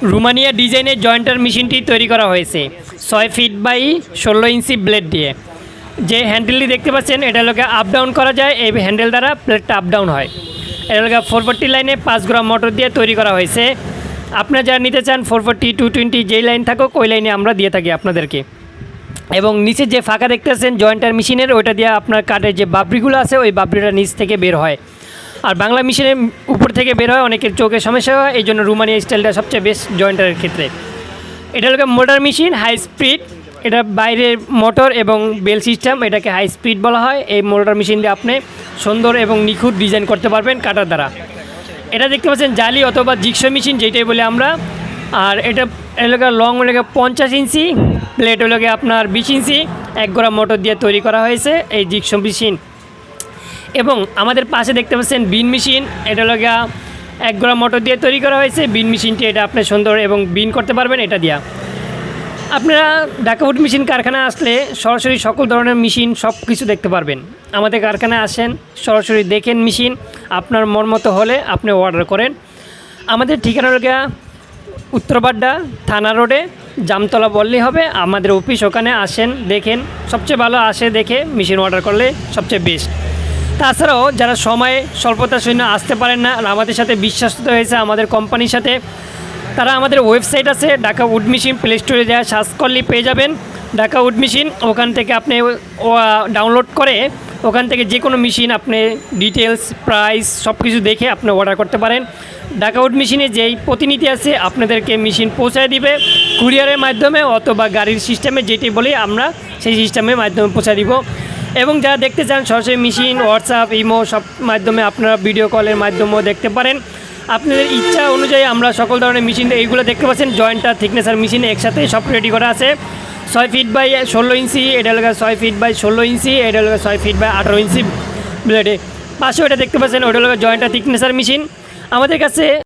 Romania ডিজাইনের jointer মেশিনটি তৈরি করা হয়েছে 6 ফিট বাই 16 ইঞ্চি ব্লেড দিয়ে। যে হ্যান্ডেলটি দেখতে পাচ্ছেন এটা লোকে আপ ডাউন করা যায়, এই হ্যান্ডেল দ্বারা প্লেটটা আপ ডাউন হয়। এটা লোকে 440 লাইনে 5 গ্রাম মোটর দিয়ে তৈরি করা হয়েছে। আপনারা যারা নিতে চান 440 220 যেই লাইন থাকুক ওই লাইনে আমরা দিয়ে থাকি আপনাদেরকে। এবং নিচে যে ফাঁকা দেখতে পাচ্ছেন জয়েন্টার মেশিনের, ওইটা দিয়ে আপনার কাঠের যে বাবরিগুলো আছে ওই বাবরিটা নিচ থেকে বের হয়। আর বাংলা মেশিনের উপর থেকে বের হয়, অনেকের চোখে সমস্যা হয়, এই জন্য রোমানিয়া স্টাইলটা সবচেয়ে বেস্ট জয়েন্টারের ক্ষেত্রে। এটা হলো মোটর মেশিন হাই স্পিড, এটা বাইরের মোটর এবং বেল সিস্টেম, এটাকে হাই স্পিড বলা হয়। এই মোটর মেশিন দিয়ে আপনি সুন্দর এবং নিখুঁত ডিজাইন করতে পারবেন কাটার দ্বারা। এটা দেখতে পাচ্ছেন জালি অথবা জিগসো মেশিন যেটাই বলি আমরা। আর এটা এলাকা লং এলাকা 50 ইঞ্চি, প্লেট হলো আপনার 20 ইঞ্চি, 1 গোড়া মোটর দিয়ে তৈরি করা হয়েছে এই জিগসো মেশিন। এবং আমাদের পাশে দেখতে পাচ্ছেন বিন মেশিন, এটা হলো 1 গোড়া মোটর দিয়ে তৈরি করা হয়েছে। বিন মেশিনটি এটা আপনি সুন্দর এবং বিন করতে পারবেন এটা দিয়া। আপনারা ঢাকাউড মেশিন কারখানায় আসলে সরাসরি সকল ধরনের মেশিন সব কিছু দেখতে পারবেন। আমাদের কারখানায় আসেন, সরাসরি দেখেন মেশিন, আপনার মন মতো হলে আপনি অর্ডার করেন। আমাদের ঠিকানা হলো উত্তরবাড্ডা থানা রোডে, জামতলা বললেই হবে। আমাদের অফিস ওখানে আসেন, দেখেন, সবচেয়ে ভালো আসে দেখে মেশিন অর্ডার করলে সবচেয়ে বেস্ট। তাছাড়াও যারা সময় স্বল্পতার জন্য আসতে পারেন না, আমাদের সাথে বিশ্বাসিত হয়েছে আমাদের কোম্পানির সাথে, তারা আমাদের ওয়েবসাইট আছে ঢাকাউড মেশিন, প্লে স্টোরে যা সার্চ করলেই পেয়ে যাবেন ঢাকাউড মেশিন। ওখান থেকে আপনি ডাউনলোড করে ওখান থেকে যে কোনো মেশিন আপনি ডিটেলস প্রাইস সব কিছু দেখে আপনি অর্ডার করতে পারেন। ঢাকাউড মেশিনে যেই প্রতিনিধি আছে আপনাদেরকে মেশিন পৌঁছায় দিবে কুরিয়ারের মাধ্যমে অথবা গাড়ির সিস্টেমে, যেটি বলি আমরা সেই সিস্টেমের মাধ্যমে পৌঁছে দিব। এবং যারা দেখতে চান সরাসরি মেশিন হোয়াটসঅ্যাপ ইমো সব মাধ্যমে আপনারা ভিডিও কলের মাধ্যমেও দেখতে পারেন। আপনাদের ইচ্ছা অনুযায়ী আমরা সকল ধরনের মেশিন, এইগুলো দেখতে পাচ্ছেন জয়েন্টার থিকনেসার মেশিন একসাথে সব রেডি করা আছে। 6 ফিট বাই 16 ইঞ্চি, এটা হলো 6 ফিট বাই 16 ইঞ্চি, এটা হলো 6 ফিট বাই 18 ইঞ্চি ব্লেডে। পাশে ওটা দেখতে পাচ্ছেন ওটা হলো জয়েন্টার থিকনেসার মেশিন। আমাদের কাছে